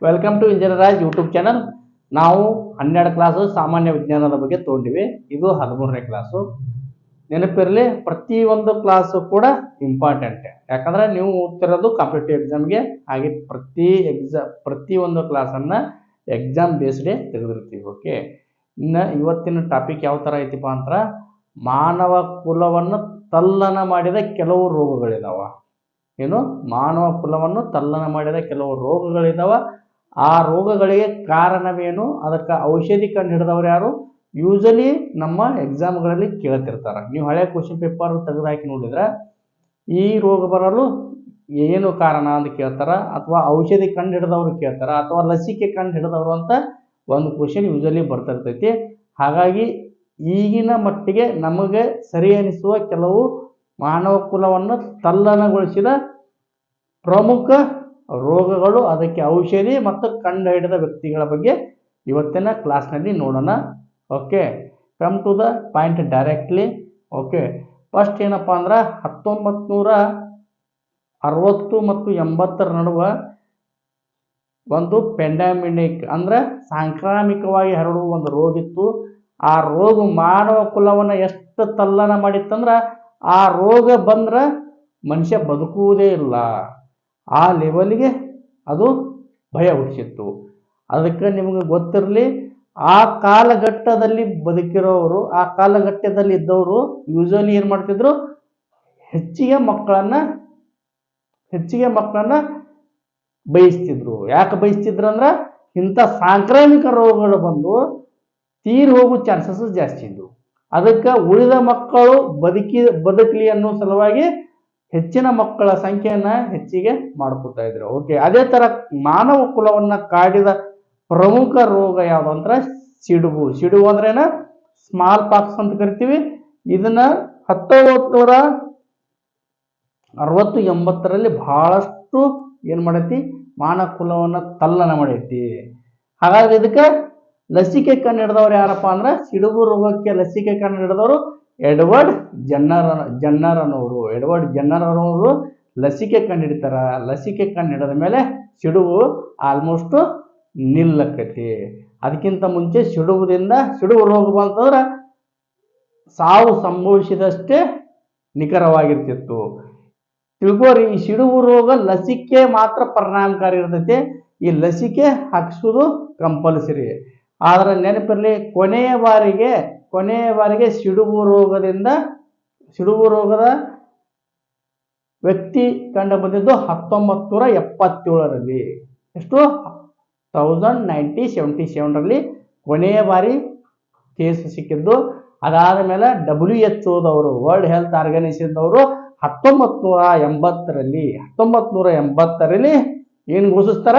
Welcome to engineer Raj YouTube channel. ನಾವು 12 class ಸಾಮಾನ್ಯ ವಿಜ್ಞಾನದ ಬಗ್ಗೆ ತಗೊಂಡಿವಿ. ಇದು 13ನೇ ಕ್ಲಾಸು. ನೆನಪಿರಲಿ, ಪ್ರತಿಯೊಂದು ಕ್ಲಾಸು ಕೂಡ ಇಂಪಾರ್ಟೆಂಟ್. ಯಾಕಂದ್ರೆ ನೀವು ಓದ್ತಿರೋದು ಕಾಂಪಿಟೇಟಿವ್ ಎಕ್ಸಾಮ್ಗೆ, ಹಾಗೆ ಪ್ರತಿಯೊಂದು ಕ್ಲಾಸನ್ನು ಎಕ್ಸಾಮ್ ಬೇಸ್ಡೇ ತೆಗೆದಿರ್ತೀವಿ. ಓಕೆ, ಇನ್ನು ಇವತ್ತಿನ ಟಾಪಿಕ್ ಯಾವ ಥರ ಐತಿಪ್ಪ ಅಂತ, ಮಾನವ ಕುಲವನ್ನು ತಲ್ಲಣ ಮಾಡಿದ ಕೆಲವು ರೋಗಗಳಿದಾವ. ಏನು, ಮಾನವ ಕುಲವನ್ನು ತಲ್ಲಣ ಮಾಡಿದ ಕೆಲವು ರೋಗಗಳಿದಾವ. ಆ ರೋಗಗಳಿಗೆ ಕಾರಣವೇನು, ಅದಕ್ಕೆ ಔಷಧಿ ಕಂಡು ಹಿಡಿದವರು ಯಾರು, ಯೂಶಲಿ ನಮ್ಮ ಎಕ್ಸಾಮ್ಗಳಲ್ಲಿ ಕೇಳ್ತಿರ್ತಾರೆ. ನೀವು ಹಳೆ ಕ್ವಶನ್ ಪೇಪರ್ ತೆಗೆದು ಹಾಕಿ ನೋಡಿದ್ರೆ ಈ ರೋಗ ಬರಲು ಏನು ಕಾರಣ ಅಂತ ಕೇಳ್ತಾರ, ಅಥವಾ ಔಷಧಿ ಕಂಡು ಹಿಡಿದವರು ಕೇಳ್ತಾರ, ಅಥವಾ ಲಸಿಕೆ ಕಂಡು ಹಿಡಿದವರು ಅಂತ ಒಂದು ಕ್ವಶನ್ ಯೂಶಲಿ ಬರ್ತಿರ್ತೈತಿ. ಹಾಗಾಗಿ ಈಗಿನ ಮಟ್ಟಿಗೆ ನಮಗೆ ಸರಿ ಅನಿಸುವ ಕೆಲವು ಮಾನವ ಕುಲವನ್ನು ತಲ್ಲಣಗೊಳಿಸಿದ ಪ್ರಮುಖ ರೋಗಗಳು, ಅದಕ್ಕೆ ಔಷಧಿ ಮತ್ತು ಕಂಡು ಹಿಡಿದ ವ್ಯಕ್ತಿಗಳ ಬಗ್ಗೆ ಇವತ್ತಿನ ಕ್ಲಾಸ್ನಲ್ಲಿ ನೋಡೋಣ. Okay, come to the point directly. Okay, first ಏನಪ್ಪ ಅಂದ್ರೆ 1960 ಮತ್ತು 80 ನಡುವೆ ಒಂದು ಪೆಂಡಮಿಕ್ ಅಂದ್ರೆ ಸಾಂಕ್ರಾಮಿಕವಾಗಿ ಹರಡುವ ಒಂದು ರೋಗ ಇತ್ತು. ಆ ರೋಗ ಮಾನವ ಕುಲವನ್ನು ಎಷ್ಟು ತಲ್ಲಣ ಮಾಡಿತ್ತಂದ್ರೆ, ಆ ರೋಗ ಬಂದ್ರೆ ಮನುಷ್ಯ ಬದುಕುವುದೇ ಇಲ್ಲ, ಆ ಲೆವೆಲ್ಗೆ ಅದು ಭಯ ಹುಟ್ಟಿಸಿತ್ತು. ಅದಕ್ಕೆ ನಿಮಗೆ ಗೊತ್ತಿರಲಿ, ಆ ಕಾಲಘಟ್ಟದಲ್ಲಿ ಬದುಕಿರೋರು, ಆ ಕಾಲಘಟ್ಟದಲ್ಲಿ ಇದ್ದವರು ಯೂಶಲಿ ಏನು ಮಾಡ್ತಿದ್ರು, ಹೆಚ್ಚಿಗೆ ಮಕ್ಕಳನ್ನ ಬಯಸ್ತಿದ್ರು. ಯಾಕೆ ಬಯಸ್ತಿದ್ರು ಅಂದ್ರೆ, ಇಂಥ ಸಾಂಕ್ರಾಮಿಕ ರೋಗಗಳು ಬಂದು ತೀರಿ ಹೋಗೋ ಚಾನ್ಸಸ್ ಜಾಸ್ತಿ ಇದ್ವು. ಅದಕ್ಕೆ ಉಳಿದ ಮಕ್ಕಳು ಬದುಕಲಿ ಅನ್ನೋ ಸಲುವಾಗಿ ಹೆಚ್ಚಿನ ಮಕ್ಕಳ ಸಂಖ್ಯೆಯನ್ನು ಹೆಚ್ಚಿಗೆ ಮಾಡ್ಕೊತಾ ಇದ್ರು. ಓಕೆ, ಅದೇ ತರ ಮಾನವ ಕುಲವನ್ನ ಕಾಡಿದ ಪ್ರಮುಖ ರೋಗ ಯಾವುದು ಅಂದ್ರೆ ಸಿಡುಬು. ಸಿಡುಬು ಅಂದ್ರೇನ, ಸ್ಮಾಲ್ ಪಾಕ್ಸ್ ಅಂತ ಕರಿತೀವಿ. ಇದನ್ನ 1960-80ರಲ್ಲಿ ಬಹಳಷ್ಟು ಏನ್ ಮಾಡೈತಿ, ಮಾನವ ಕುಲವನ್ನ ತಲ್ಲಣ ಮಾಡೈತಿ. ಹಾಗಾಗಿ ಇದಕ್ಕೆ ಲಸಿಕೆ ಕಂಡು ಹಿಡಿದವ್ರು ಯಾರಪ್ಪ ಅಂದ್ರೆ, ಸಿಡುಬು ರೋಗಕ್ಕೆ ಲಸಿಕೆ ಕಂಡು ಹಿಡಿದವರು ಎಡ್ವರ್ಡ್ ಜನ್ನರ್ ಅನ್ನೋರು ಲಸಿಕೆ ಕಂಡು ಹಿಡಿತಾರ. ಲಸಿಕೆ ಕಂಡು ಹಿಡಿದ ಮೇಲೆ ಸಿಡುಬು ಆಲ್ಮೋಸ್ಟ್ ನಿಲ್ಲಕತಿ. ಅದಕ್ಕಿಂತ ಮುಂಚೆ ಸಿಡುಬು ರೋಗ ಬಂತಂದ್ರೆ ಸಾವು ಸಂಭವಿಸಿದಷ್ಟೇ ನಿಖರವಾಗಿರ್ತಿತ್ತು. ತಿಳ್ಕೋರಿ, ಈ ಸಿಡುಬು ರೋಗ ಲಸಿಕೆ ಮಾತ್ರ ಪರಿಣಾಮಕಾರಿ ಇರ್ತೈತಿ. ಈ ಲಸಿಕೆ ಹಾಕಿಸೋದು ಕಂಪಲ್ಸರಿ. ಆದ್ರೆ ನೆನಪಿರಲಿ, ಕೊನೆಯ ಬಾರಿಗೆ ಸಿಡುಬು ರೋಗದ ವ್ಯಕ್ತಿ ಕಂಡು ಬಂದಿದ್ದು 1977ರಲ್ಲಿ. ಎಷ್ಟು, 1977ರಲ್ಲಿ ಕೊನೆಯ ಬಾರಿ ಕೇಸ್ ಸಿಕ್ಕಿದ್ದು. ಅದಾದ ಮೇಲೆ WHO ವರ್ಲ್ಡ್ ಹೆಲ್ತ್ ಆರ್ಗನೈಸೇಷನ್ 1980ರಲ್ಲಿ ಏನು ಘೋಷಿಸ್ತಾರ,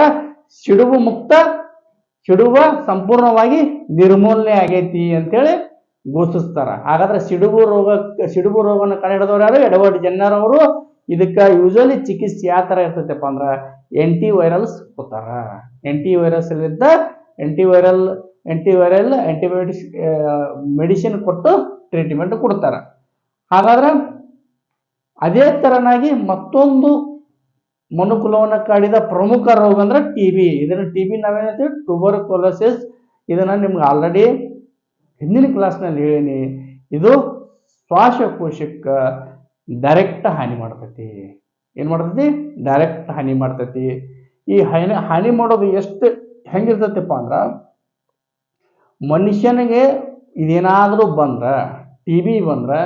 ಸಿಡುಬ ಸಂಪೂರ್ಣವಾಗಿ ನಿರ್ಮೂಲನೆ ಆಗೈತಿ ಅಂತೇಳಿ ಘೋಷಿಸ್ತಾರ. ಹಾಗಾದ್ರೆ ಸಿಡುಬು ರೋಗನ ಕಂಡು ಹಿಡಿದವರು ಯಾರು, ಎಡ್ವರ್ಡ್ ಜನ್ನರ್ ಅವರು. ಇದಕ್ಕೆ ಯೂಶಲಿ ಚಿಕಿತ್ಸೆ ಯಾವ ಥರ ಇರ್ತೈತಪ್ಪ ಅಂದ್ರೆ, ಆಂಟಿವೈರಲ್ಸ್ ಕೊಡ್ತಾರ. ಆಂಟಿಬಯೋಟಿಕ್ಸ್ ಮೆಡಿಸಿನ್ ಕೊಟ್ಟು ಟ್ರೀಟ್ಮೆಂಟ್ ಕೊಡ್ತಾರ. ಹಾಗಾದ್ರೆ ಅದೇ ತರನಾಗಿ ಮತ್ತೊಂದು ಮನುಕುಲವನ್ನು ಕಾಡಿದ ಪ್ರಮುಖ ರೋಗ ಅಂದ್ರೆ ಟಿಬಿ. ಇದನ್ನ ಟಿಬಿ ನಾವೇನಂತೀವಿ, ಟ್ಯೂಬರ್ಕ್ಯುಲೋಸಿಸ್. ಇದನ್ನ ನಿಮ್ಗೆ ಆಲ್ರೆಡಿ ಹಿಂದಿನ ಕ್ಲಾಸ್ನಲ್ಲಿ ಹೇಳೀನಿ. ಇದು ಶ್ವಾಸಕೋಶಕ್ಕೆ ಡೈರೆಕ್ಟ್ ಹಾನಿ ಮಾಡ್ತೈತಿ. ಡೈರೆಕ್ಟ್ ಹಾನಿ ಮಾಡ್ತೈತಿ. ಈ ಹಾನಿ ಮಾಡೋದು ಎಷ್ಟು ಹೆಂಗಿರ್ತೈತಿಪ್ಪ ಅಂದ್ರ, ಮನುಷ್ಯನಿಗೆ ಇದೇನಾದ್ರೂ ಟಿಬಿ ಬಂದ್ರೆ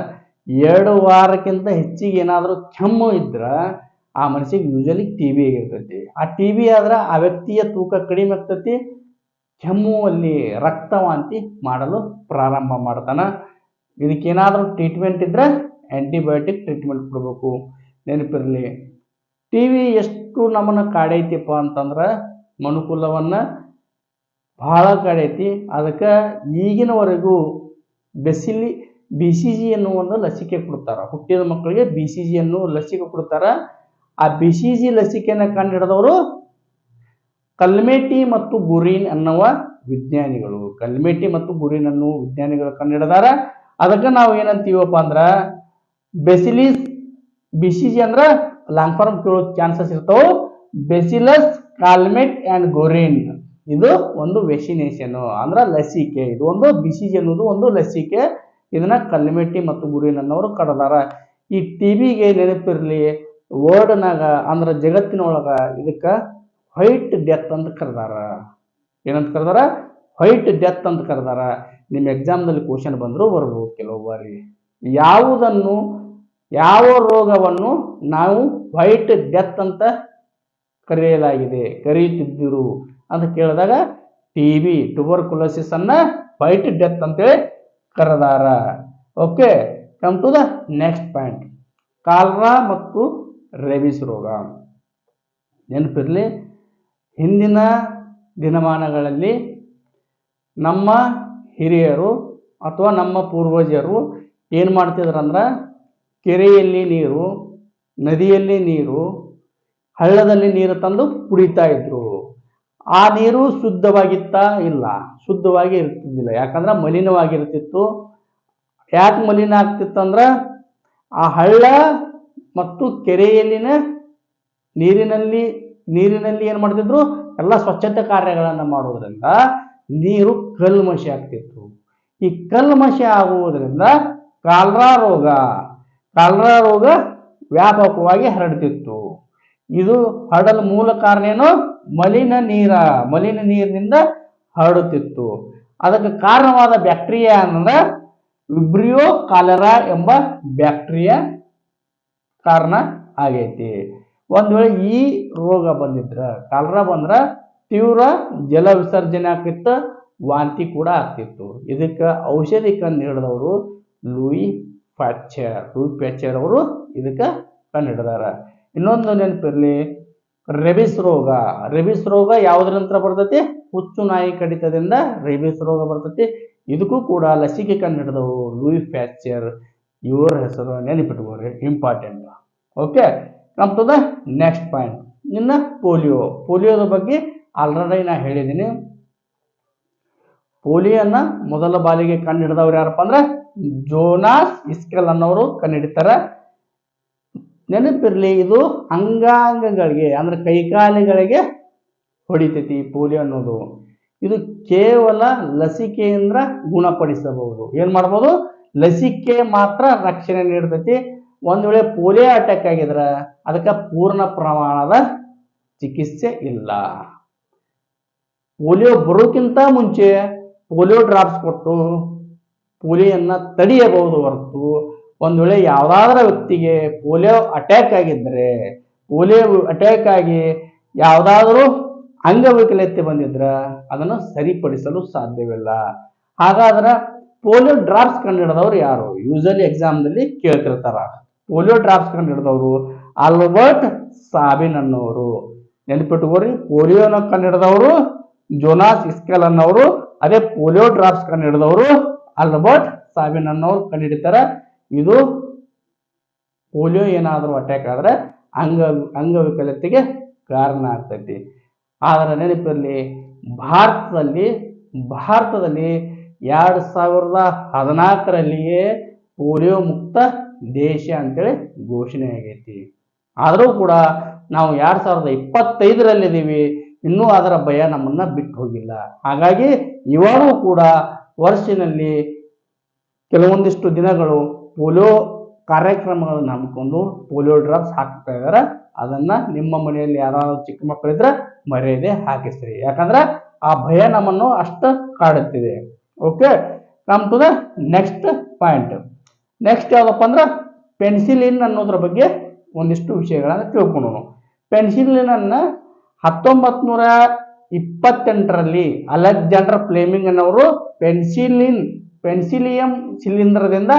2 ವಾರಕ್ಕಿಂತ ಹೆಚ್ಚಿಗೆ ಏನಾದರೂ ಕೆಮ್ಮು ಇದ್ರೆ ಆ ಮನುಷ್ಯಗೆ ಯೂಶಲಿ ಟಿಬಿ ಆಗಿರ್ತೈತಿ. ಆ ಟಿಬಿ ಆದ್ರೆ ಆ ವ್ಯಕ್ತಿಯ ತೂಕ ಕಡಿಮೆ ಆಗ್ತೈತಿ, ಕೆಮ್ಮುವಲ್ಲಿ ರಕ್ತವಾಂತಿ ಮಾಡಲು ಪ್ರಾರಂಭ ಮಾಡ್ತಾನ. ಇದಕ್ಕೇನಾದ್ರೂ ಟ್ರೀಟ್ಮೆಂಟ್ ಇದ್ರೆ ಆಂಟಿಬಯೋಟಿಕ್ ಟ್ರೀಟ್ಮೆಂಟ್ ಕೊಡಬೇಕು. ನೆನಪಿರಲಿ, ಟಿವಿ ಎಷ್ಟು ನಮ್ಮನ್ನ ಕಾಡೈತಿಪ್ಪ ಅಂತಂದ್ರೆ, ಮನುಕುಲವನ್ನ ಬಹಳ ಕಾಡೈತಿ. ಅದಕ್ಕೆ ಈಗಿನವರೆಗೂ BCG ಅನ್ನೋ ಒಂದು ಲಸಿಕೆ ಕೊಡ್ತಾರ. ಹುಟ್ಟಿದ ಮಕ್ಕಳಿಗೆ BCG ಅನ್ನೋ ಲಸಿಕೆ ಕೊಡ್ತಾರ. ಆ BCG ಲಸಿಕೆನ ಕಂಡು ಹಿಡಿದವರು ಕಲ್ಮೇಟಿ ಮತ್ತು ಗುರಿನ್ ಅನ್ನುವ ವಿಜ್ಞಾನಿಗಳು ಕಂಡು ಹಿಡಿದಾರ. ಅದಕ್ಕೆ ನಾವು ಏನಂತೀವಪ್ಪ ಅಂದ್ರ, BCG ಅಂದ್ರ ಲಾಂಗ್ ಫಾರ್ಮ್ ಕೇಳೋ ಚಾನ್ಸಸ್ ಇರ್ತಾವ. ಬೆಸಿಲಸ್ ಕಾಲ್ಮೆಟ್ ಅಂಡ್ ಗೊರಿನ್ ಇದು ಒಂದು ವ್ಯಾಕ್ಸಿನೇಷನ್ ಅಂದ್ರೆ ಲಸಿಕೆ. ಇದು ಒಂದು BCG ಅನ್ನೋದು ಒಂದು ಲಸಿಕೆ. ಇದನ್ನ ಕಲ್ಮೆಟ್ಟಿ ಮತ್ತು ಗುರಿನ್ ಅನ್ನೋರು ಕರೆದಾರ. ಈ TBಗೆ ನೆನಪಿರ್ಲಿ, ವರ್ಡ್ನಾಗ ಅಂದ್ರೆ ಜಗತ್ತಿನೊಳಗ ಇದಕ್ಕ ವೈಟ್ ಡೆತ್ ಅಂತ ಕರೆದಾರ. ಏನಂತ ಕರೆದಾರ? ವೈಟ್ ಡೆತ್ ಅಂತ ಕರೆದಾರ. ನಿಮ್ಮ ಎಕ್ಸಾಮ್ನಲ್ಲಿ ಕ್ವಶನ್ ಬಂದರೂ ಬರ್ಬೋದು ಕೆಲವು ಬಾರಿ. ಯಾವ ರೋಗವನ್ನು ನಾವು ವೈಟ್ ಡೆತ್ ಅಂತ ಕರೆಯುತ್ತಿದ್ದರು ಅಂತ ಕೇಳಿದಾಗ TB ಟ್ಯೂಬರ್ಕುಲೋಸಿಸ್ ಅನ್ನ ವೈಟ್ ಡೆತ್ ಅಂತೇಳಿ ಕರೆದಾರ. Okay, come to the next point, cholera ಮತ್ತು ರೇಬಿಸ್ ರೋಗ. ನೆನಪಿರಲಿ, ಹಿಂದಿನ ದಿನಮಾನಗಳಲ್ಲಿ ನಮ್ಮ ಹಿರಿಯರು ಅಥವಾ ನಮ್ಮ ಪೂರ್ವಜರು ಏನು ಮಾಡ್ತಿದ್ರಂದ್ರೆ ಕೆರೆಯಲ್ಲಿ ನೀರು, ನದಿಯಲ್ಲಿ ನೀರು, ಹಳ್ಳದಲ್ಲಿ ನೀರು ತಂದು ಕುಡಿತಾ ಇದ್ರು. ಆ ನೀರು ಶುದ್ಧವಾಗಿತ್ತಾ? ಇಲ್ಲ, ಶುದ್ಧವಾಗಿ ಇರ್ತಿದ್ದಿಲ್ಲ. ಯಾಕಂದ್ರೆ ಮಲಿನವಾಗಿರ್ತಿತ್ತು. ಯಾಕೆ ಮಲಿನ ಆಗ್ತಿತ್ತು ಅಂದ್ರೆ ಆ ಹಳ್ಳ ಮತ್ತು ಕೆರೆಯಲ್ಲಿನ ನೀರಿನಲ್ಲಿ ಏನು ಮಾಡ್ತಿದ್ರು, ಎಲ್ಲ ಸ್ವಚ್ಛತೆ ಕಾರ್ಯಗಳನ್ನು ಮಾಡೋದ್ರಿಂದ ನೀರು ಕಲ್ಮಶ ಆಗ್ತಿತ್ತು. ಈ ಕಲ್ಮಶ ಆಗುವುದರಿಂದ ಕಾಲ್ರಾ ರೋಗ ವ್ಯಾಪಕವಾಗಿ ಹರಡ್ತಿತ್ತು. ಇದು ಹರಡಲು ಮೂಲ ಕಾರಣ ಏನು? ಮಲಿನ ನೀರಿನಿಂದ ಹರಡುತ್ತಿತ್ತು. ಅದಕ್ಕೆ ಕಾರಣವಾದ ಬ್ಯಾಕ್ಟೀರಿಯಾ ಅಂದ್ರೆ ವಿಬ್ರಿಯೋ ಕಾಲೆರಾ ಎಂಬ ಬ್ಯಾಕ್ಟೀರಿಯಾ ಕಾರಣ ಆಗೈತಿ. ಒಂದ್ ವೇಳೆ ಈ ರೋಗ ಬಂದಿದ್ರ, ಕಾಲರಾ ಬಂದ್ರ ತೀವ್ರ ಜಲ ವಿಸರ್ಜನೆ ಆಗ್ತಿತ್ತು, ವಾಂತಿ ಕೂಡ ಆಗ್ತಿತ್ತು. ಇದಕ್ಕೆ ಔಷಧಿ ಕಂಡು ಹಿಡಿದವರು ಲೂಯಿ ಪ್ಯಾಶ್ಚರ್ ಅವರು ಇದಕ್ಕೆ ಕಂಡು ಹಿಡಿದಾರ. ಇನ್ನೊಂದು ನೆನಪಿರ್ಲಿ, ರೇಬಿಸ್ ರೋಗ ಯಾವುದ್ರ ನಂತರ ಬರ್ತೈತಿ? ಹುಚ್ಚು ನಾಯಿ ಕಡಿತದಿಂದ ರೇಬಿಸ್ ರೋಗ ಬರ್ತೈತಿ. ಇದಕ್ಕೂ ಕೂಡ ಲಸಿಕೆ ಕಂಡು ಹಿಡಿದವರು ಲೂಯಿ ಪ್ಯಾಶ್ಚರ್. ಇವರ ಹೆಸರು ನೆನಪಿಟ್ಕೋರಿ, important. Okay, come to the next point. ಇನ್ನು ಪೋಲಿಯೋದ ಬಗ್ಗೆ ಆಲ್ರೆಡಿ ನಾ ಹೇಳಿದ್ದೀನಿ. ಪೋಲಿಯೋನ ಮೊದಲ ಬಾರಿಗೆ ಕಂಡು ಹಿಡಿದವ್ರು ಯಾರಪ್ಪ ಅಂದ್ರೆ ಜೋನಾಸ್ ಇಸ್ಕೆಲ್ ಅನ್ನೋರು ಕಂಡು ಹಿಡಿತಾರ. ನೆನಪಿರ್ಲಿ, ಇದು ಅಂಗಾಂಗಗಳಿಗೆ ಅಂದ್ರೆ ಕೈಕಾಲಿಗಳಿಗೆ ಹೊಡಿತೈತಿ ಪೋಲಿಯೋ ಅನ್ನೋದು. ಇದು ಕೇವಲ ಲಸಿಕೆಯಿಂದ ಗುಣಪಡಿಸಬಹುದು. ಏನ್ ಮಾಡ್ಬೋದು? ಲಸಿಕೆ ಮಾತ್ರ ರಕ್ಷಣೆ ನೀಡ್ತೈತಿ. ಒಂದ್ ವೇಳೆ ಪೋಲಿಯೋ ಅಟ್ಯಾಕ್ ಆಗಿದ್ರ ಅದಕ್ಕೆ ಪೂರ್ಣ ಪ್ರಮಾಣದ ಚಿಕಿತ್ಸೆ ಇಲ್ಲ. ಪೋಲಿಯೋ ಬರೋಕ್ಕಿಂತ ಮುಂಚೆ ಪೋಲಿಯೋ ಡ್ರಾಪ್ಸ್ ಕೊಟ್ಟು ಪೋಲಿಯೋನ್ನ ತಡೆಯಬಹುದು ಹೊರತು, ಒಂದ್ ವೇಳೆ ಯಾವ್ದಾದ್ರ ವ್ಯಕ್ತಿಗೆ ಪೋಲಿಯೋ ಅಟ್ಯಾಕ್ ಆಗಿದ್ರೆ, ಪೋಲಿಯೋ ಅಟ್ಯಾಕ್ ಆಗಿ ಯಾವ್ದಾದ್ರೂ ಅಂಗವೈಕಲ್ಯತೆ ಬಂದಿದ್ರ ಅದನ್ನು ಸರಿಪಡಿಸಲು ಸಾಧ್ಯವಿಲ್ಲ. ಹಾಗಾದ್ರೆ ಪೋಲಿಯೋ ಡ್ರಾಪ್ಸ್ ಕಂಡು ಹಿಡಿದವರು ಯಾರು? ಯೂಶಲಿ ಎಕ್ಸಾಮ್ನಲ್ಲಿ ಕೇಳ್ತಿರ್ತಾರ. ಪೋಲಿಯೋ ಡ್ರಾಪ್ಸ್ ಕಂಡು ಹಿಡಿದವರು ಆಲ್ಬರ್ಟ್ ಸಾಬಿನ್ ಅನ್ನೋರು. ನೆನಪಿಟ್ಟುಕೋರಿ, ಪೋಲಿಯೋನ ಕಂಡು ಹಿಡಿದವರು ಜೋನಾಸ್ ಇಸ್ಕೆಲ್ ಅನ್ನೋರು. ಅದೇ ಪೋಲಿಯೋ ಡ್ರಾಪ್ಸ್ ಕಂಡು ಹಿಡಿದವರು ಆಲ್ಬರ್ಟ್ ಸಾಬಿನ್ ಅನ್ನೋರು ಕಂಡು ಹಿಡಿತಾರ. ಇದು ಪೋಲಿಯೋ ಏನಾದರೂ ಅಟ್ಯಾಕ್ ಆದ್ರೆ ಅಂಗವೈಕಲ್ಯತೆಗೆ ಕಾರಣ ಆಗ್ತೈತಿ. ಆದರೆ ನೆನಪಿರಲಿ, ಭಾರತದಲ್ಲಿ 2014ರಲ್ಲಿಯೇ ಪೋಲಿಯೋ ಮುಕ್ತ ದೇಶ ಅಂತೇಳಿ ಘೋಷಣೆ ಆಗೈತಿ. ಆದರೂ ಕೂಡ ನಾವು 2025ರಲ್ಲಿದ್ದೀವಿ, ಇನ್ನೂ ಅದರ ಭಯ ನಮ್ಮನ್ನ ಬಿಟ್ಟು ಹೋಗಿಲ್ಲ. ಹಾಗಾಗಿ ಇವಾಗೂ ಕೂಡ ವರ್ಷದಲ್ಲಿ ಕೆಲವೊಂದಿಷ್ಟು ದಿನಗಳು ಪೋಲಿಯೋ ಕಾರ್ಯಕ್ರಮಗಳನ್ನು ಹಮ್ಮಿಕೊಂಡು ಪೋಲಿಯೋ ಡ್ರಾಪ್ಸ್ ಹಾಕ್ತಾ ಇದಾರೆ. ಅದನ್ನ ನಿಮ್ಮ ಮನೆಯಲ್ಲಿ ಯಾರಾದ್ರೂ ಚಿಕ್ಕ ಮಕ್ಕಳಿದ್ರೆ ಮರ್ಯಾದೆ ಹಾಕಿಸ್ರಿ, ಯಾಕಂದ್ರೆ ಆ ಭಯ ನಮ್ಮನ್ನು ಅಷ್ಟು ಕಾಡುತ್ತಿದೆ. Okay, come to the next point. Next ಯಾವ್ದಪ್ಪ ಅಂದ್ರೆ ಪೆನ್ಸಿಲಿನ್ ಅನ್ನೋದ್ರ ಬಗ್ಗೆ ಒಂದಿಷ್ಟು ವಿಷಯಗಳನ್ನ ತಿಳ್ಕೊಳ್ಳೋಣ. ಪೆನ್ಸಿಲಿನ್ ಅನ್ನ 1928ರಲ್ಲಿ ಅಲೆಕ್ಸಾಂಡರ್ ಫ್ಲೆಮಿಂಗ್ ಅನ್ನೋರು ಪೆನ್ಸಿಲಿಯಂ ಶಿಲೀಂಧ್ರದಿಂದ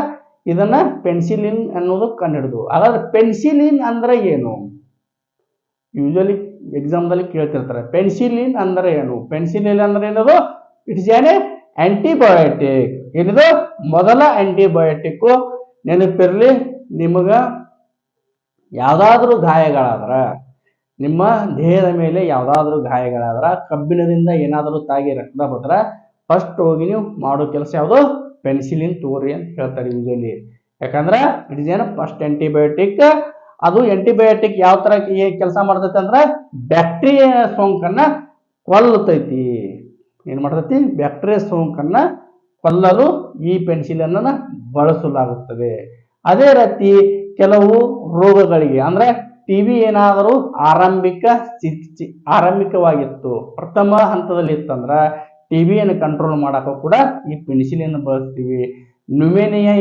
ಇದನ್ನ ಪೆನ್ಸಿಲಿನ್ ಅನ್ನೋದು ಕಂಡುಹಿಡಿದು. ಹಾಗಾದ್ರೆ ಪೆನ್ಸಿಲಿನ್ ಅಂದ್ರೆ ಏನು? ಯೂಶಲಿ ಎಕ್ಸಾಮ್ದಲ್ಲಿ ಕೇಳ್ತಿರ್ತಾರೆ, ಪೆನ್ಸಿಲಿನ್ ಅಂದ್ರೆ ಏನು? ಪೆನ್ಸಿಲಿನ್ ಅಂದ್ರೆ ಏನದು? It's on antibiotic. ಏನಿದು? ಮೊದಲ ಆಂಟಿಬಯೋಟಿಕ್. ನೆನಪಿರ್ಲಿ, ನಿಮಗ ಯಾವ್ದಾದ್ರೂ ಗಾಯಗಳಾದ್ರ, ನಿಮ್ಮ ದೇಹದ ಮೇಲೆ ಯಾವ್ದಾದ್ರೂ ಗಾಯಗಳಾದ್ರ, ಕಬ್ಬಿಣದಿಂದ ಏನಾದರೂ ತಾಗಿ ರಕ್ತ ಬಂದ್ರ ಫಸ್ಟ್ ಹೋಗಿ ನೀವು ಮಾಡೋ ಕೆಲಸ ಯಾವುದು? ಪೆನ್ಸಿಲಿನ್ ತೋರಿ ಅಂತ ಹೇಳ್ತಾರೆ ಯೂಶಲಿ. ಯಾಕಂದ್ರೆ ಇಟ್ ಇಸ್ ಏನ್ ಫಸ್ಟ್ ಆಂಟಿಬಯೋಟಿಕ್. ಅದು ಆಂಟಿಬಯೋಟಿಕ್ ಯಾವ ತರ ಕೆಲಸ ಮಾಡ್ತೈತಿ ಅಂದ್ರೆ ಬ್ಯಾಕ್ಟೀರಿಯಾ ಸೋಂಕನ್ನ ಕೊಲ್ಲತೈತಿ. ಏನ್ ಮಾಡ್ತೈತಿ? ಬ್ಯಾಕ್ಟೀರಿಯಾ ಸೋಂಕನ್ನ ಕೊಲ್ಲಲು ಈ ಪೆನ್ಸಿಲಿನ್ ಅನ್ನ ಬಳಸಲಾಗುತ್ತದೆ. ಅದೇ ರೀತಿ ಕೆಲವು ರೋಗಗಳಿಗೆ ಅಂದ್ರೆ ಟಿಬಿ ಏನಾದರೂ ಆರಂಭಿಕವಾಗಿತ್ತು, ಪ್ರಥಮ ಹಂತದಲ್ಲಿ ಇತ್ತಂದ್ರ ಟಿಬಿಯನ್ನು ಕಂಟ್ರೋಲ್ ಮಾಡಕ ಕೂಡ ಈ ಪೆನ್ಸಿಲಿನ್ ಬಳಸ್ತೀವಿ. ನ್ಯೂಮೇನಿಯಾ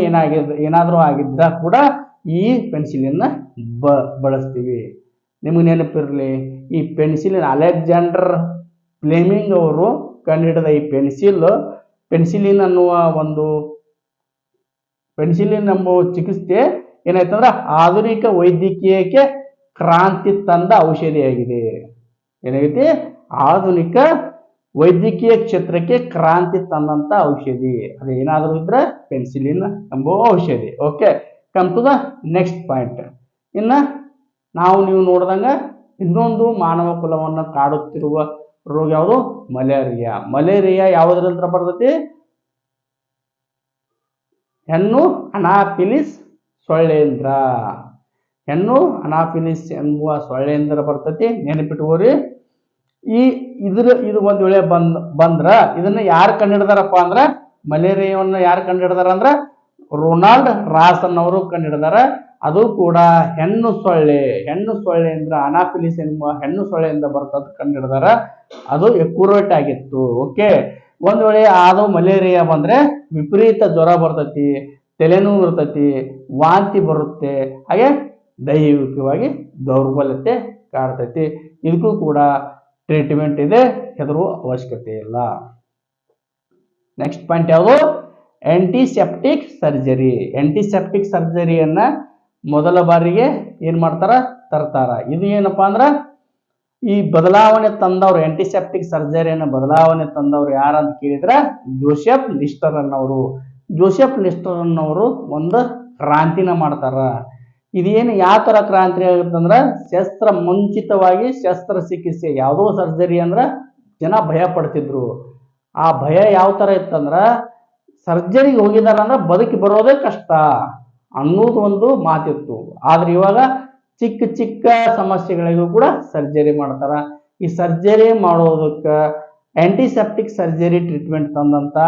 ಏನಾದರೂ ಆಗಿದ್ರ ಕೂಡ ಈ ಪೆನ್ಸಿಲಿನ್ ಬಳಸ್ತೀವಿ. ನಿಮ್ಗೆ ನೆನಪಿರ್ಲಿ, ಈ ಪೆನ್ಸಿಲಿನ್ ಅಲೆಕ್ಸಾಂಡರ್ ಫ್ಲೆಮಿಂಗ್ ಅವರು ಕಂಡುಹಿಡಿದ ಈ ಪೆನ್ಸಿಲಿನ್ ಅನ್ನುವ ಚಿಕಿತ್ಸೆ ಏನಾಯ್ತಂದ್ರೆ ಆಧುನಿಕ ವೈದ್ಯಕೀಯಕ್ಕೆ ಕ್ರಾಂತಿ ತಂದ ಔಷಧಿಯಾಗಿದೆ. ಏನಾಗೈತಿ? ಆಧುನಿಕ ವೈದ್ಯಕೀಯ ಕ್ಷೇತ್ರಕ್ಕೆ ಕ್ರಾಂತಿ ತಂದಂತ ಔಷಧಿ. ಅದು ಏನಾದರೂ ಇದ್ರೆ ಪೆನ್ಸಿಲಿನ್ ಎಂಬ ಔಷಧಿ. Okay, come to the next point. ಇನ್ನ ನೀವು ನೋಡಿದಂಗ ಇನ್ನೊಂದು ಮಾನವ ಕುಲವನ್ನು ಕಾಡುತ್ತಿರುವ ರೋಗ ಯಾವುದು? ಮಲೇರಿಯಾ. ಮಲೇರಿಯಾ ಯಾವುದರಿಂದ ಬರ್ತೈತಿ? ಹೆಣ್ಣು ಅನಾಫಿಲಿಸ್ ಸೊಳ್ಳೆಯಿಂದ. ಹೆಣ್ಣು ಅನಾಫಿಲಿಸ್ ಎಂಬುವ ಸೊಳ್ಳೆಯಿಂದ ಬರ್ತೈತಿ. ನೆನಪಿಟ್ಕೋರಿ. ಇದು ಒಂದ್ ವೇಳೆ ಬಂದ್ರ ಇದನ್ನ ಯಾರು ಕಂಡುಹಿಡಿದಾರಪ್ಪ ಅಂದ್ರ, ಮಲೇರಿಯಾವನ್ನ ಯಾರು ಕಂಡುಹಿಡಿದಾರ ಅಂದ್ರ ರೊನಾಲ್ಡ್ ರಾಸ್ ಅನ್ನವರು ಕಂಡುಹಿಡಿದಾರ. ಅದು ಕೂಡ ಹೆಣ್ಣು ಸೊಳ್ಳೆ ಅಂದ್ರ ಅನಾಫಿಲಿಸ್ ಎನ್ನುವ ಹೆಣ್ಣು ಸೊಳ್ಳೆಯಿಂದ ಬರ್ತದ ಕಂಡುಹಿಡಿದಾರ. ಅದು ಎಕ್ಯುರೇಟ್ ಆಗಿತ್ತು. ಓಕೆ, ಒಂದ್ ವೇಳೆ ಅದು ಮಲೇರಿಯಾ ಬಂದ್ರೆ ವಿಪರೀತ ಜ್ವರ ಬರ್ತೈತಿ, ತಲೆನೋವು ಇರ್ತೈತಿ, ವಾಂತಿ ಬರುತ್ತೆ, ಹಾಗೆ ದೈಹಿಕವಾಗಿ ದೌರ್ಬಲ್ಯತೆ ಕಾಡ್ತೈತಿ. ಇದಕ್ಕೂ ಕೂಡ ಟ್ರೀಟ್ಮೆಂಟ್ ಇದೆ, ಹೆದರುವ ಅವಶ್ಯಕತೆ ಇಲ್ಲ. ನೆಕ್ಸ್ಟ್ ಪಾಯಿಂಟ್ ಯಾವುದು? Antiseptic surgery. ಆಂಟಿಸೆಪ್ಟಿಕ್ ಸರ್ಜರಿಯನ್ನ ಮೊದಲ ಬಾರಿಗೆ ಏನ್ ಮಾಡ್ತಾರ? ತರ್ತಾರ. ಇದು ಏನಪ್ಪಾ ಅಂದ್ರ ಈ ಬದಲಾವಣೆ ತಂದವರು, ಆಂಟಿಸೆಪ್ಟಿಕ್ ಸರ್ಜರಿಯನ್ನು ಬದಲಾವಣೆ ತಂದವರು ಯಾರಂತ ಕೇಳಿದ್ರ ಜೋಸೆಫ್ ಲಿಸ್ಟರ್ ಅನ್ನವರು. ಜೋಸೆಫ್ ಲಿಸ್ಟರ್ ಅನ್ನವರು ಒಂದು ಕ್ರಾಂತಿನ ಮಾಡ್ತಾರ. ಇದೇನು ಯಾವ ತರ ಕ್ರಾಂತಿ ಆಗುತ್ತಂದ್ರ ಮುಂಚಿತವಾಗಿ ಶಸ್ತ್ರಚಿಕಿತ್ಸೆ, ಯಾವುದೋ ಸರ್ಜರಿ ಅಂದ್ರ ಜನ ಭಯ ಪಡ್ತಿದ್ರು. ಆ ಭಯ ಯಾವ ತರ ಇತ್ತಂದ್ರ ಸರ್ಜರಿಗೆ ಹೋಗಿದಾರ ಅಂದ್ರ ಬದುಕಿ ಬರೋದೇ ಕಷ್ಟ ಅನ್ನೋದು ಒಂದು ಮಾತಿತ್ತು. ಆದ್ರೆ ಇವಾಗ ಚಿಕ್ಕ ಚಿಕ್ಕ ಸಮಸ್ಯೆಗಳಿಗೂ ಕೂಡ ಸರ್ಜರಿ ಮಾಡ್ತಾರ. ಈ ಸರ್ಜರಿ ಮಾಡೋದಕ್ಕೆ ಆಂಟಿಸೆಪ್ಟಿಕ್ ಸರ್ಜರಿ ಟ್ರೀಟ್ಮೆಂಟ್ ತಂದಂತ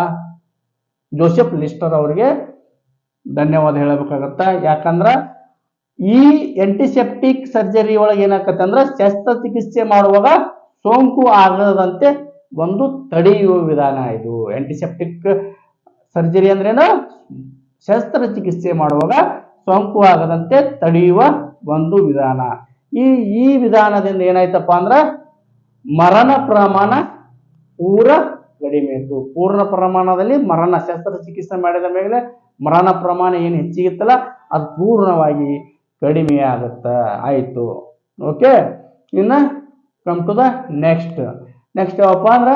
ಜೋಸೆಫ್ ಲಿಸ್ಟರ್ ಅವರಿಗೆ ಧನ್ಯವಾದ ಹೇಳಬೇಕಾಗತ್ತ. ಯಾಕಂದ್ರ ಈ ಆಂಟಿಸೆಪ್ಟಿಕ್ ಸರ್ಜರಿ ಒಳಗೆ ಏನಾಗತ್ತೆ ಅಂದ್ರೆ ಶಸ್ತ್ರಚಿಕಿತ್ಸೆ ಮಾಡುವಾಗ ಸೋಂಕು ಆಗದಂತೆ ಒಂದು ತಡೆಯುವ ವಿಧಾನ ಇದು. ಆಂಟಿಸೆಪ್ಟಿಕ್ ಸರ್ಜರಿ ಅಂದ್ರೇನು? ಶಸ್ತ್ರಚಿಕಿತ್ಸೆ ಮಾಡುವಾಗ ಸೋಂಕು ಆಗದಂತೆ ತಡೆಯುವ ಒಂದು ವಿಧಾನ. ಈ ವಿಧಾನದಿಂದ ಏನಾಯ್ತಪ್ಪ ಅಂದ್ರ ಮರಣ ಪ್ರಮಾಣ ಪೂರ ಕಡಿಮೆ ಇತ್ತು. ಪೂರ್ಣ ಪ್ರಮಾಣದಲ್ಲಿ ಶಸ್ತ್ರಚಿಕಿತ್ಸೆ ಮಾಡಿದ ಮೇಲೆ ಮರಣ ಪ್ರಮಾಣ ಏನು ಹೆಚ್ಚಿಗಿತ್ತಲ್ಲ ಅದು ಪೂರ್ಣವಾಗಿ ಕಡಿಮೆ ಆಯ್ತು. ಓಕೆ, ಇನ್ನ ಕಮ್ ಟು ದ ನೆಕ್ಸ್ಟ್ ಯಾವಪ್ಪ ಅಂದ್ರ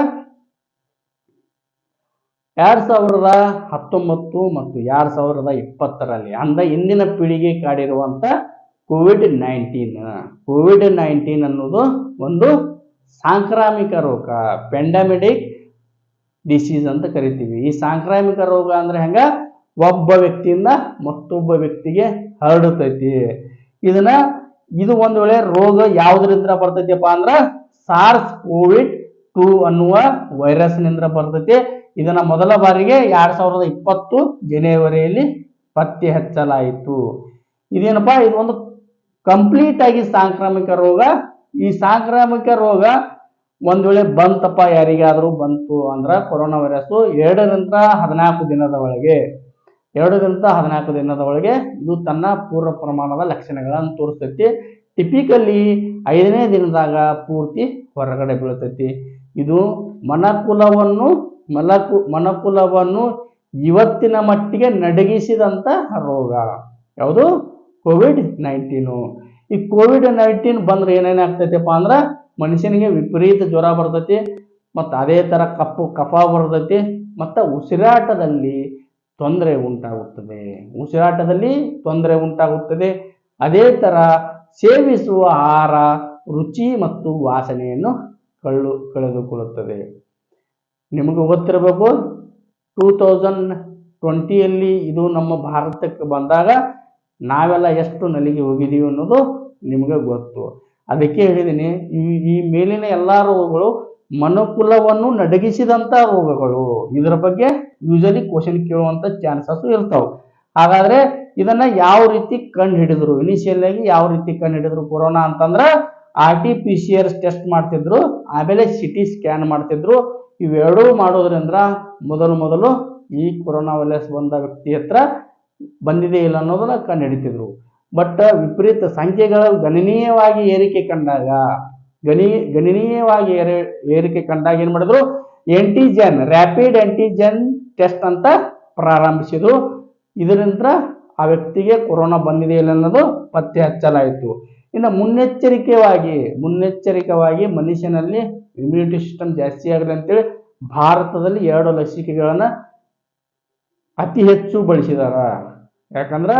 2019 ಮತ್ತು 2020ರಲ್ಲಿ ಅಂದ ಇಂದಿನ ಪೀಳಿಗೆ ಕಾಡಿರುವಂತ ಕೋವಿಡ್-19 ಅನ್ನೋದು ಒಂದು ಸಾಂಕ್ರಾಮಿಕ ರೋಗ, ಪೆಂಡಮಿಕ್ ಡಿಸೀಸ್ ಅಂತ ಕರಿತೀವಿ. ಈ ಸಾಂಕ್ರಾಮಿಕ ರೋಗ ಅಂದ್ರೆ ಹೆಂಗ? ಒಬ್ಬ ವ್ಯಕ್ತಿಯಿಂದ ಮತ್ತೊಬ್ಬ ವ್ಯಕ್ತಿಗೆ ಹರಡುತ್ತೈತಿ. ಇದು ಒಂದು ವೇಳೆ ರೋಗ ಯಾವುದರಿಂದ ಬರ್ತೈತಿಪ್ಪ ಅಂದ್ರ SARS-CoV-2 ಅನ್ನುವ ವೈರಸ್ ನಿಂದ ಬರ್ತೈತಿ. ಇದನ್ನ ಮೊದಲ ಬಾರಿಗೆ 2020 ಜನವರಿಯಲ್ಲಿ ಪತ್ತೆ ಹಚ್ಚಲಾಯಿತು. ಇದೇನಪ್ಪಾ? ಇದು ಒಂದು ಕಂಪ್ಲೀಟ್ ಆಗಿ ಸಾಂಕ್ರಾಮಿಕ ರೋಗ. ಈ ಸಾಂಕ್ರಾಮಿಕ ರೋಗ ಒಂದ್ ವೇಳೆ ಬಂತಪ್ಪ, ಯಾರಿಗಾದ್ರೂ ಬಂತು ಅಂದ್ರ ಕೊರೋನಾ ವೈರಸ್ 2ರಿಂದ 14 ದಿನದ ಒಳಗೆ ಇದು ತನ್ನ ಪೂರ್ವ ಪ್ರಮಾಣದ ಲಕ್ಷಣಗಳನ್ನು ತೋರಿಸ್ತೈತಿ. ಟಿಪಿಕಲಿ 5ನೇ ದಿನದಾಗ ಪೂರ್ತಿ ಹೊರಗಡೆ ಬೀಳ್ತೈತಿ. ಇದು ಮನುಕುಲವನ್ನು ಇವತ್ತಿನ ಮಟ್ಟಿಗೆ ನಡಗಿಸಿದಂತ ರೋಗ ಯಾವುದು? ಕೋವಿಡ್-19. ಈ ಕೋವಿಡ್-19 ಬಂದ್ರೆ ಏನೇನಾಗ್ತೈತಿಪ್ಪ ಅಂದ್ರ ಮನುಷ್ಯನಿಗೆ ವಿಪರೀತ ಜ್ವರ ಬರ್ತೈತಿ, ಮತ್ತು ಅದೇ ತರ ಕಫ ಬರ್ತೈತಿ, ಮತ್ತು ಉಸಿರಾಟದಲ್ಲಿ ತೊಂದರೆ ಉಂಟಾಗುತ್ತದೆ. ಅದೇ ತರ ಸೇವಿಸುವ ಆಹಾರ ರುಚಿ ಮತ್ತು ವಾಸನೆಯನ್ನು ಕಳೆದುಕೊಳ್ಳುತ್ತದೆ. ನಿಮಗೆ ಗೊತ್ತಿರಬೇಕು, 2020ಯಲ್ಲಿ ಇದು ನಮ್ಮ ಭಾರತಕ್ಕೆ ಬಂದಾಗ ನಾವೆಲ್ಲ ಎಷ್ಟು ನಲಿಗೆ ಹೋಗಿದ್ದೀವಿ ಅನ್ನೋದು ನಿಮಗೆ ಗೊತ್ತು. ಅದಕ್ಕೆ ಹೇಳಿದ್ದೀನಿ, ಈ ಮೇಲಿನ ಎಲ್ಲ ರೋಗಗಳು ಮನುಕುಲವನ್ನು ನಡಗಿಸಿದಂಥ ರೋಗಗಳು. ಇದರ ಬಗ್ಗೆ ಯೂಶಲಿ ಕ್ವಶನ್ ಕೇಳುವಂಥ ಚಾನ್ಸಸ್ ಇರ್ತಾವೆ. ಹಾಗಾದ್ರೆ ಇದನ್ನ ಯಾವ ರೀತಿ ಕಂಡು ಹಿಡಿದ್ರು, ಇನಿಷಿಯಲ್ ಆಗಿ ಯಾವ ರೀತಿ ಕಂಡು ಹಿಡಿದ್ರು ಕೊರೋನಾ ಅಂತಂದ್ರೆ RT-PCR ಟೆಸ್ಟ್ ಮಾಡ್ತಿದ್ರು, ಆಮೇಲೆ CT ಸ್ಕ್ಯಾನ್ ಮಾಡ್ತಿದ್ರು. ಇವೆರಡೂ ಮಾಡೋದ್ರಿಂದ ಮೊದಲು ಈ ಕೊರೋನಾ ವೈರಸ್ ಬಂದ ವ್ಯಕ್ತಿ ಹತ್ರ ಬಂದಿದೆ ಇಲ್ಲ ಅನ್ನೋದನ್ನ ಕಂಡು ಹಿಡಿತಿದ್ರು. ಬಟ್ ವಿಪರೀತ ಸಂಖ್ಯೆಗಳ ಗಣನೀಯವಾಗಿ ಏರಿಕೆ ಕಂಡಾಗ ಏನ್ ಮಾಡಿದ್ರು, ರ್ಯಾಪಿಡ್ ಆಂಟಿಜೆನ್ ಟೆಸ್ಟ್ ಅಂತ ಪ್ರಾರಂಭಿಸಿದ್ರು. ಇದರಿಂದ ಆ ವ್ಯಕ್ತಿಗೆ ಕೊರೋನಾ ಬಂದಿದೆ ಇಲ್ಲ ಅನ್ನೋದು ಪತ್ತೆ ಹಚ್ಚಲಾಯಿತು. ಇನ್ನು ಮುನ್ನೆಚ್ಚರಿಕೆವಾಗಿ ಮನುಷ್ಯನಲ್ಲಿ ಇಮ್ಯುನಿಟಿ ಸಿಸ್ಟಮ್ ಜಾಸ್ತಿ ಆಗಲಿ ಅಂತೇಳಿ ಭಾರತದಲ್ಲಿ 2 ಲಸಿಕೆಗಳನ್ನ ಅತಿ ಹೆಚ್ಚು ಬಳಸಿದಾರ. ಯಾಕಂದ್ರೆ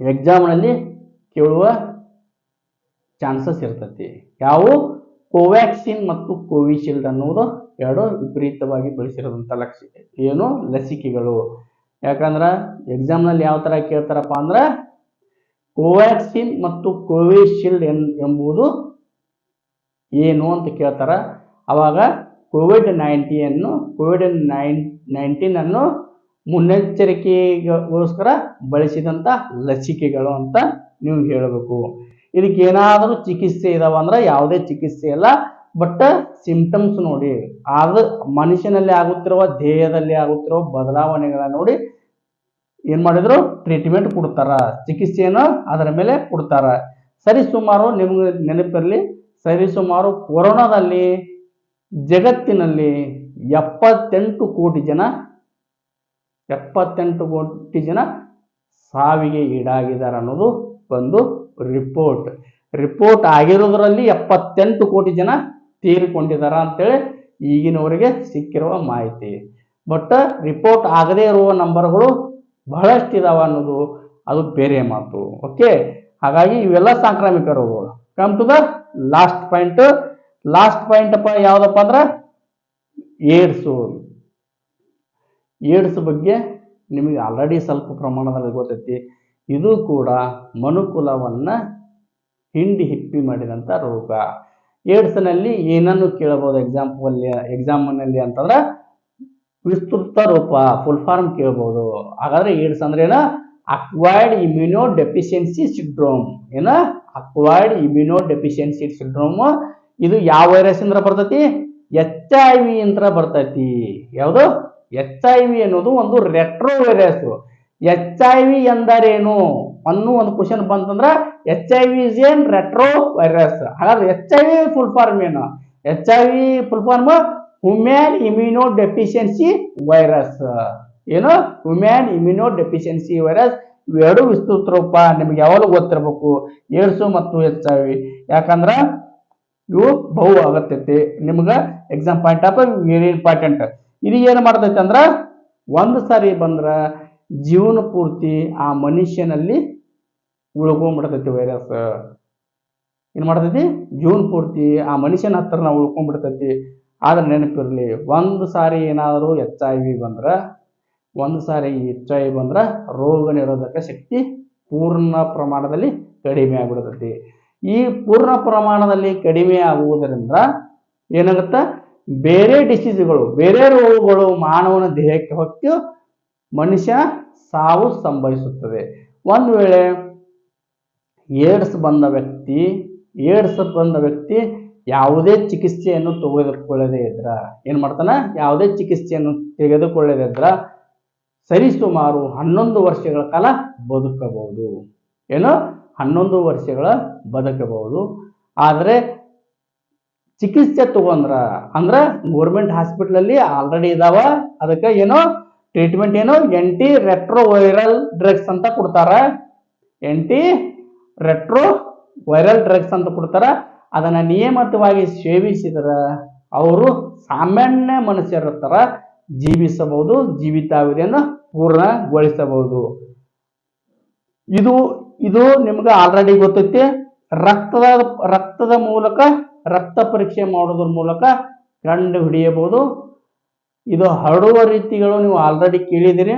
ಎಕ್ಸಾಮ್ನಲ್ಲಿ ಕೇಳುವ ಚಾನ್ಸಸ್ ಇರ್ತತಿ. ಯಾವ ಕೋವ್ಯಾಕ್ಸಿನ್ ಮತ್ತು ಕೋವಿಶೀಲ್ಡ್ ಅನ್ನೋದು 2 ವಿಪರೀತವಾಗಿ ಬಳಸಿರೋದಂಥ ಲಸಿಕೆಗಳು. ಯಾಕಂದ್ರೆ ಎಕ್ಸಾಮ್ನಲ್ಲಿ ಯಾವ ಥರ ಕೇಳ್ತಾರಪ್ಪ ಅಂದ್ರೆ ಕೋವ್ಯಾಕ್ಸಿನ್ ಮತ್ತು ಕೋವಿಶೀಲ್ಡ್ ಎಂಬುದು ಏನು ಅಂತ ಕೇಳ್ತಾರ. ಅವಾಗ ಕೋವಿಡ್-19 ಅನ್ನು ಮುನ್ನೆಚ್ಚರಿಕೆಗೋಸ್ಕರ ಬಳಸಿದಂಥ ಲಸಿಕೆಗಳು ಅಂತ ನೀವು ಹೇಳಬೇಕು. ಇದಕ್ಕೆ ಏನಾದರೂ ಚಿಕಿತ್ಸೆ ಇದಾವ ಅಂದ್ರೆ ಯಾವುದೇ ಚಿಕಿತ್ಸೆ ಇಲ್ಲ, ಬಟ್ ಸಿಂಪ್ಟಮ್ಸ್ ನೋಡಿ, ಆಗ ಮನುಷ್ಯನಲ್ಲಿ ಆಗುತ್ತಿರುವ ದೇಹದಲ್ಲಿ ಆಗುತ್ತಿರುವ ಬದಲಾವಣೆಗಳನ್ನ ನೋಡಿ ಏನ್ ಮಾಡಿದ್ರು, ಟ್ರೀಟ್ಮೆಂಟ್ ಕೊಡ್ತಾರ, ಚಿಕಿತ್ಸೆಯನ್ನು ಅದರ ಮೇಲೆ ಕೊಡ್ತಾರ. ಸರಿಸುಮಾರು ನಿಮ್ಗೆ ನೆನಪಿರಲಿ, ಸರಿಸುಮಾರು ಕೊರೋನಾದಲ್ಲಿ ಜಗತ್ತಿನಲ್ಲಿ 78 ಕೋಟಿ ಜನ ಸಾವಿಗೆ ಈಡಾಗಿದ್ದಾರೆ ಅನ್ನೋದು ಒಂದು ರಿಪೋರ್ಟ್ ಆಗಿರೋದ್ರಲ್ಲಿ 78 ಕೋಟಿ ಜನ ತೀರಿಕೊಂಡಿದ್ದಾರೆ ಅಂತೇಳಿ ಈಗಿನವರೆಗೆ ಸಿಕ್ಕಿರುವ ಮಾಹಿತಿ. ಬಟ್ ರಿಪೋರ್ಟ್ ಆಗದೇ ಇರುವ ನಂಬರ್ಗಳು ಬಹಳಷ್ಟು ಇದಾವ ಅನ್ನೋದು ಅದು ಬೇರೆ ಮಾತು. ಓಕೆ, ಹಾಗಾಗಿ ಇವೆಲ್ಲ ಸಾಂಕ್ರಾಮಿಕ ರೋಗಗಳು. Come to the last point ಅಪ್ಪ ಯಾವ್ದಪ್ಪ ಅಂದ್ರೆ ಏಡ್ಸ್ ಬಗ್ಗೆ ನಿಮಗೆ ಆಲ್ರೆಡಿ ಸ್ವಲ್ಪ ಪ್ರಮಾಣದಲ್ಲಿ ಗೊತ್ತೈತಿ. ಇದು ಕೂಡ ಮನುಕುಲವನ್ನ ಹಿಪ್ಪಿ ಮಾಡಿದಂಥ ರೋಗ. ಏಡ್ಸ್ನಲ್ಲಿ ಏನನ್ನು ಕೇಳಬಹುದು ಎಕ್ಸಾಮ್ನಲ್ಲಿ ಅಂತಂದ್ರೆ ವಿಸ್ತೃತ ರೂಪ, ಫುಲ್ ಫಾರ್ಮ್ ಕೇಳಬಹುದು. ಹಾಗಾದ್ರೆ ಏಡ್ಸ್ ಅಂದ್ರೆ ಏನ? Acquired immuno deficiency syndrome. Acquired immuno deficiency syndrome. ಇದು ಯಾವ ವೈರಸ್ ಇಂದ ಬರ್ತೈತಿ? HIV ಅಂತ ಬರ್ತೈತಿ. ಯಾವುದು? HIV ಅನ್ನೋದು ಒಂದು ರೆಟ್ರೋ ವೈರಸ್. HIV ಎಂದರೇನು ಅನ್ನೋ ಒಂದು ಕ್ವಶನ್ ಬಂತಂದ್ರ HIV is an retro virus. ಹಾಗಾದ್ರೆ HIV ಫುಲ್ ಫಾರ್ಮ್ ಏನು? HIV full form human immunodeficiency virus. Human immunodeficiency virus. ಇವೆರಡು ವಿಸ್ತೃತ ರೂಪ ನಿಮ್ಗೆ ಯಾವಾಗಲೂ ಗೊತ್ತಿರಬೇಕು, ಏಡ್ಸ್ ಮತ್ತು HIV. ಯಾಕಂದ್ರ ಇವು ಬಹು ಆಗತ್ತೈತಿ ನಿಮ್ಗ exam point of very important. ಇದು ಏನು ಮಾಡ್ತೈತಿ ಅಂದ್ರ ಒಂದು ಸಾರಿ ಬಂದ್ರ ಜೀವನ ಪೂರ್ತಿ ಆ ಮನುಷ್ಯನಲ್ಲಿ ಉಳ್ಕೊಂಡ್ಬಿಡ್ತೈತಿ ವೈರಸ್. ಏನ್ ಮಾಡ್ತೈತಿ? ಜೀವನ ಪೂರ್ತಿ ಆ ಮನುಷ್ಯನ ಹತ್ರ ನಾವು ಉಳ್ಕೊಂಡ್ಬಿಡ್ತೈತಿ. ಆದ್ರೆ ನೆನಪಿರ್ಲಿ, ಒಂದು ಸಾರಿ ಏನಾದರೂ HIV ಬಂದ್ರ ರೋಗ ನಿರೋಧಕ ಶಕ್ತಿ ಪೂರ್ಣ ಪ್ರಮಾಣದಲ್ಲಿ ಕಡಿಮೆ ಆಗ್ಬಿಡ್ತೈತಿ. ಈ ಪೂರ್ಣ ಪ್ರಮಾಣದಲ್ಲಿ ಕಡಿಮೆ ಆಗುವುದರಿಂದ ಏನಾಗುತ್ತ, ಬೇರೆ ಡಿಸೀಸ್ಗಳು, ಬೇರೆ ರೋಗಗಳು ಮಾನವನ ದೇಹಕ್ಕೆ ಹೊತ್ತು ಮನುಷ್ಯ ಸಾವು ಸಂಭವಿಸುತ್ತದೆ. ಒಂದು ವೇಳೆ ಏಡ್ಸ್ ಬಂದ ವ್ಯಕ್ತಿ ಯಾವುದೇ ಚಿಕಿತ್ಸೆಯನ್ನು ತೆಗೆದುಕೊಳ್ಳದೇ ಇದ್ರ ಏನ್ ಮಾಡ್ತಾನ? ಯಾವುದೇ ಚಿಕಿತ್ಸೆಯನ್ನು ತೆಗೆದುಕೊಳ್ಳದೇ ಇದ್ರ ಸರಿಸುಮಾರು 11 ವರ್ಷಗಳ ಕಾಲ ಬದುಕಬಹುದು. 11 ವರ್ಷಗಳ ಬದುಕಬಹುದು. ಆದ್ರೆ ಚಿಕಿತ್ಸೆ ಅಂದ್ರ ಗೌರ್ಮೆಂಟ್ ಹಾಸ್ಪಿಟಲ್ ಅಲ್ಲಿ ಆಲ್ರೆಡಿ ಇದಾವ. ಅದಕ್ಕೆ ಟ್ರೀಟ್ಮೆಂಟ್ ಆಂಟಿ ರೆಟ್ರೋವೈರಲ್ ಡ್ರಗ್ಸ್ ಅಂತ ಕೊಡ್ತಾರ. ಅದನ್ನ ನಿಯಮಿತವಾಗಿ ಸೇವಿಸಿದ್ರ ಅವರು ಸಾಮಾನ್ಯ ಮನುಷ್ಯರ ತರ ಜೀವಿಸಬಹುದು, ಜೀವಿತಾವಧಿಯನ್ನು ಪೂರ್ಣಗೊಳಿಸಬಹುದು. ಇದು ನಿಮ್ಗೆ ಆಲ್ರೆಡಿ ಗೊತ್ತೈತಿ. ರಕ್ತದ ಮೂಲಕ, ರಕ್ತ ಪರೀಕ್ಷೆ ಮಾಡೋದ್ರ ಮೂಲಕ ಕಂಡು ಹಿಡಿಯಬಹುದು. ಇದು ಹರಡುವ ರೀತಿಗಳು ನೀವು ಆಲ್ರೆಡಿ ಕೇಳಿದಿರಿ.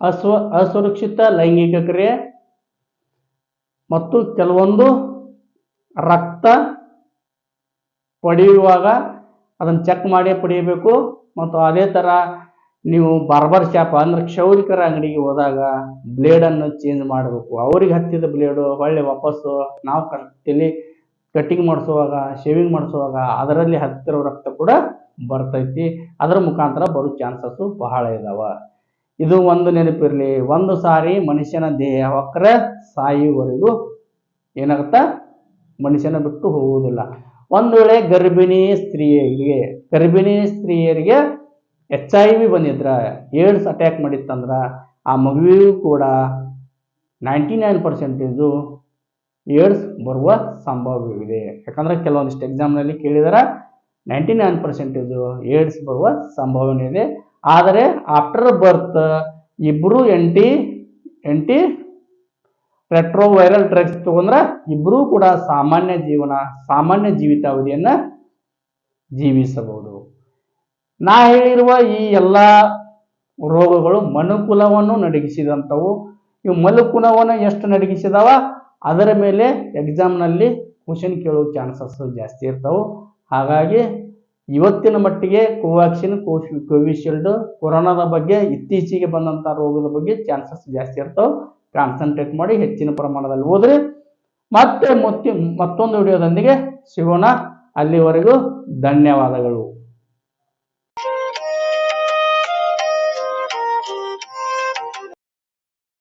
ಅಸುರಕ್ಷಿತ ಲೈಂಗಿಕ ಕ್ರಿಯೆ ಮತ್ತು ಕೆಲವೊಂದು ರಕ್ತ ಪಡೆಯುವಾಗ ಅದನ್ನು ಚೆಕ್ ಮಾಡಿ ಪಡೆಯಬೇಕು. ಮತ್ತು ಅದೇ ಥರ ನೀವು ಬಾರ್ಬರ್ ಶಾಪ್ ಅಂದ್ರೆ ಕ್ಷೌರಿಕರ ಅಂಗಡಿಗೆ ಹೋದಾಗ ಬ್ಲೇಡನ್ನು ಚೇಂಜ್ ಮಾಡಬೇಕು. ಅವ್ರಿಗೆ ಹತ್ತಿದ ಬ್ಲೇಡು ಹೊಳ್ಳಿ ವಾಪಸ್ಸು ನಾವು ಕಟ್ಟಿಂಗ್ ಮಾಡಿಸುವಾಗ ಶೇವಿಂಗ್ ಮಾಡಿಸುವಾಗ ಅದರಲ್ಲಿ ಹತ್ತಿರೋ ರಕ್ತ ಕೂಡ ಬರ್ತೈತಿ. ಅದರ ಮುಖಾಂತರ ಬರೋ ಚಾನ್ಸಸ್ಸು ಬಹಳ ಇದಾವ. ಇದು ಒಂದು ನೆನಪಿರಲಿ. ಒಂದು ಸಾರಿ ಮನುಷ್ಯನ ದೇಹ ಹೊಕ್ಕರೆ ಸಾಯುವವರೆಗೂ ಏನಾಗುತ್ತಾ ಮನುಷ್ಯನ ಬಿಟ್ಟು ಹೋಗುವುದಿಲ್ಲ. ಒಂದು ವೇಳೆ ಗರ್ಭಿಣಿ ಸ್ತ್ರೀಯರಿಗೆ HIV ಬಂದಿದ್ರ, ಏಡ್ಸ್ ಅಟ್ಯಾಕ್ ಮಾಡಿತ್ತಂದ್ರ ಆ ಮಗುವಿಗೂ ಕೂಡ 99% ಏಡ್ಸ್ ಬರುವ ಸಂಭವವಿದೆ. ಯಾಕಂದ್ರೆ ಕೆಲವೊಂದಿಷ್ಟು ಎಕ್ಸಾಮ್ನಲ್ಲಿ ಕೇಳಿದಾರ 99% ಏಡ್ಸ್ ಬರುವ ಸಂಭವನೆ ಇದೆ. ಆದರೆ ಆಫ್ಟರ್ ಬರ್ತ್ ಇಬ್ರು ಎಂಟಿ ರೆಟ್ರೋವೈರಲ್ ಡ್ರಗ್ಸ್ ತಗೊಂಡ್ರ ಇಬ್ರು ಕೂಡ ಸಾಮಾನ್ಯ ಜೀವಿತಾವಧಿಯನ್ನ ಜೀವಿಸಬಹುದು. ನಾ ಹೇಳಿರುವ ಈ ಎಲ್ಲ ರೋಗಗಳು ಮನುಕುಲವನ್ನು ನಡಗಿಸಿದಂಥವು. ಇವು ಮನುಕುಲವನ್ನು ಎಷ್ಟು ನಡಗಿಸಿದಾವ ಅದರ ಮೇಲೆ ಎಕ್ಸಾಮ್ನಲ್ಲಿ ಕ್ವಶನ್ ಕೇಳೋ ಚಾನ್ಸಸ್ ಜಾಸ್ತಿ ಇರ್ತಾವೆ. ಹಾಗಾಗಿ ಇವತ್ತಿನ ಮಟ್ಟಿಗೆ ಕೋವ್ಯಾಕ್ಸಿನ್, ಕೋವಿಶೀಲ್ಡ್, ಕೊರೋನಾದ ಬಗ್ಗೆ ಇತ್ತೀಚೆಗೆ ಬಂದಂಥ ರೋಗದ ಬಗ್ಗೆ ಚಾನ್ಸಸ್ ಜಾಸ್ತಿ ಇರ್ತಾವೆ. ಕಾನ್ಸಂಟ್ರೇಟ್ ಮಾಡಿ ಹೆಚ್ಚಿನ ಪ್ರಮಾಣದಲ್ಲಿ ಓದ್ರಿ. ಮತ್ತೆ ಮತ್ತೊಂದು ವಿಡಿಯೋದೊಂದಿಗೆ ಸಿಗೋಣ. ಅಲ್ಲಿವರೆಗೂ ಧನ್ಯವಾದಗಳು.